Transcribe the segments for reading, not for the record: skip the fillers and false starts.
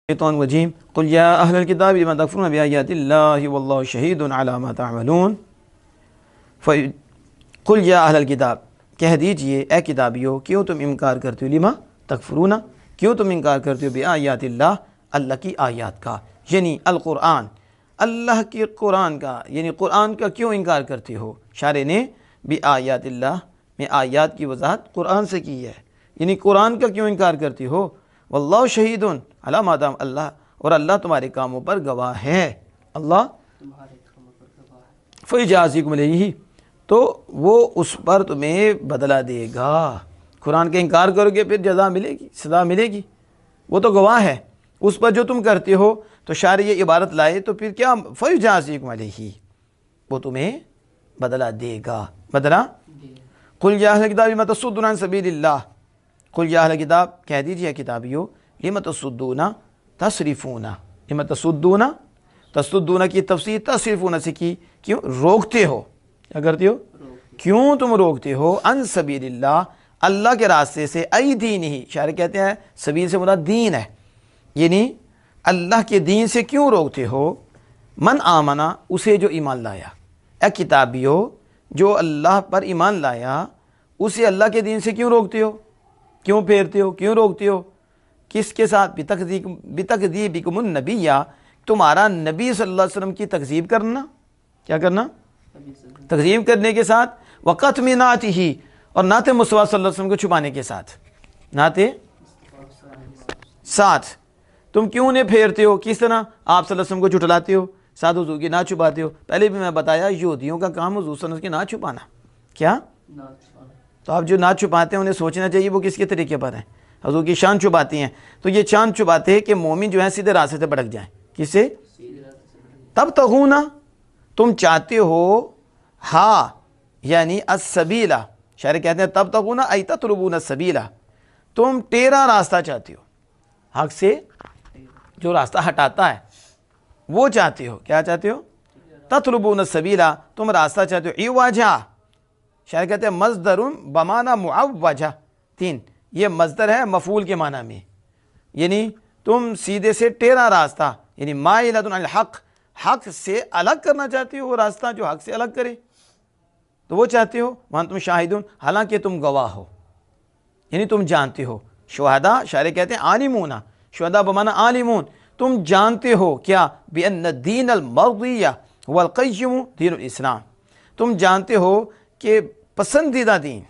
الشیطان الرجیم قل یا اہل الکتاب لم تکفرون بآیات اللہ واللہ شہید علی ما تعملون قل یا اہل الکتاب کہہ دیجئے اے کتابیو کیوں تم انکار کرتے ہو لما تکفرون کیوں تم انکار کرتے ہو بآیات اللہ اللہ کی آیات کا یعنی القرآن اللہ کے قرآن کا یعنی قرآن کا کیوں انکار کرتے ہو شارح نے بآیات اللہ میں آیات کی وضاحت قرآن سے کی ہے یعنی قرآن کا کیوں انکار کرتے ہو واللہ شہید علی ما تعملون اللہ اور اللہ تمہارے کاموں پر گواہ ہے اللہ تمہارے کاموں پر گواہ ہے فیجازیکم علیہ تو وہ اس پر تمہیں بدلہ دے گا قرآن کا انکار کرو گے پھر جزا ملے گی سزا ملے گی وہ تو گواہ ہے اس پر جو تم کرتے ہو تو شارح یہ عبارت لائے تو پھر کیا فیجازیکم علیہ وہ تمہیں بدلہ دے گا بدلہ قل یا اہل الکتاب لم تصدون عن سبیل اللہ قل یا اہل کتاب کہہ دیجئے کتابیو لم تصدون تصرفون لم تصدون کی تفسیر تصرفون سے کی کیوں روکتے ہو کیا کرتے ہو کیوں تم روکتے ہو عن سبیل اللہ اللہ کے راستے سے ای دین ہی شاعر کہتے ہیں سبیل سے مراد دین ہے یعنی اللہ کے دین سے کیوں روکتے ہو من آمنا اسے جو ایمان لایا اے کتابیو جو اللہ پر ایمان لایا اسے اللہ کے دین سے کیوں روکتے ہو کیوں پھیرتے ہو کیوں روکتے ہو کس کے ساتھ بتکذیبکم النبی تمہارا نبی صلی اللہ علیہ وسلم کی تکذیب کرنا کیا کرنا تکذیب کرنے کے ساتھ وقت میں نعت ہی اور نعت مصطفیٰ صلی اللہ علیہ وسلم کو چھپانے کے ساتھ نعت ساتھ تم کیوں نہیں پھیرتے ہو کس طرح آپ صلی اللہ علیہ وسلم کو جھٹلاتے ہو ساتھ حضور کی نعت چھپاتے ہو پہلے بھی میں بتایا یہودیوں کا کام حضور صلی اللہ علیہ وسلم کی نعت چھپانا کیا تو آپ جو نعت چھپاتے ہیں انہیں سوچنا چاہیے وہ کس کے طریقے پر ہیں حضور کی شان چھپاتی ہیں تو یہ شان چھپاتے ہیں کہ مومن جو ہیں سیدھے راستے سے بھٹک جائیں کس سے تب تغونا تم چاہتے ہو ہاں یعنی السبیلہ شاعر کہتے ہیں تب تغونا ای تطلبون السبیلہ تم ٹیڑھا راستہ چاہتے ہو حق سے جو راستہ ہٹاتا ہے وہ چاہتے ہو کیا چاہتے ہو تطلبون السبیلہ تم راستہ چاہتے ہو عوجا شاعر کہتے ہیں مصدر بمعنی معوجہ تین یہ مصدر ہے مفعول کے معنی میں یعنی تم سیدھے سے ٹیڑھا راستہ یعنی مائلۃ عن الحق حق سے الگ کرنا چاہتے ہو وہ راستہ جو حق سے الگ کرے تو وہ چاہتے ہو وہاں تم شاہدون حالانکہ تم گواہ ہو یعنی تم جانتے ہو شہداء شاعر کہتے ہیں عالمون شہداء بمعنی عالمون تم جانتے ہو کیا بأن الدین المرضی هو القیم دین الاسلام تم جانتے ہو کہ پسندیدہ دین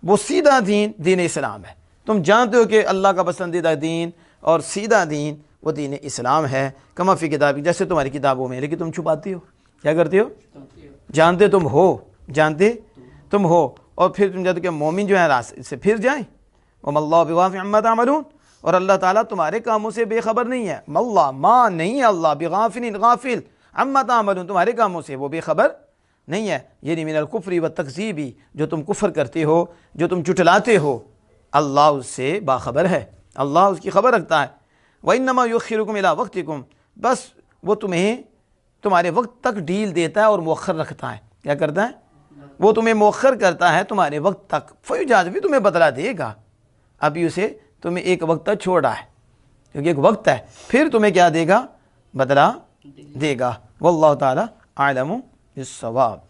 وہ سیدھا دین دین اسلام ہے تم جانتے ہو کہ اللہ کا پسندیدہ دین اور سیدھا دین وہ دین اسلام ہے کما فی کتاب جیسے تمہاری کتابوں میں لیکن تم چھپاتی ہو کیا کرتے ہو جانتے تم ہو اور پھر تم جانتے کہ مومن جو ہے راستے سے پھر جائیں وما اللہ بغافل عما تعملون اور اللہ تعالیٰ تمہارے کاموں سے بے خبر نہیں ہے اللہ ما نہیں ہے اللہ بغافل غافل عما تعملون تمہارے کاموں سے وہ بے خبر نہیں ہے یعنی من الکفر والتکذیب جو تم کفر کرتے ہو جو تم جھٹلاتے ہو اللہ اس سے باخبر ہے اللہ اس کی خبر رکھتا ہے وَإِنَّمَا يُؤَخِّرُكُمْ إِلَىٰ وَقْتِكُمْ بس وہ تمہیں تمہارے وقت تک ڈیل دیتا ہے اور مؤخر رکھتا ہے کیا کرتا ہے وہ تمہیں مؤخر کرتا ہے تمہارے وقت تک فیجازی بھی تمہیں بدلہ دے گا ابھی اسے تمہیں ایک وقت تک چھوڑا ہے کیونکہ ایک وقت ہے پھر تمہیں کیا دے گا بدلہ دے گا واللہ تعالی اعلم بالصواب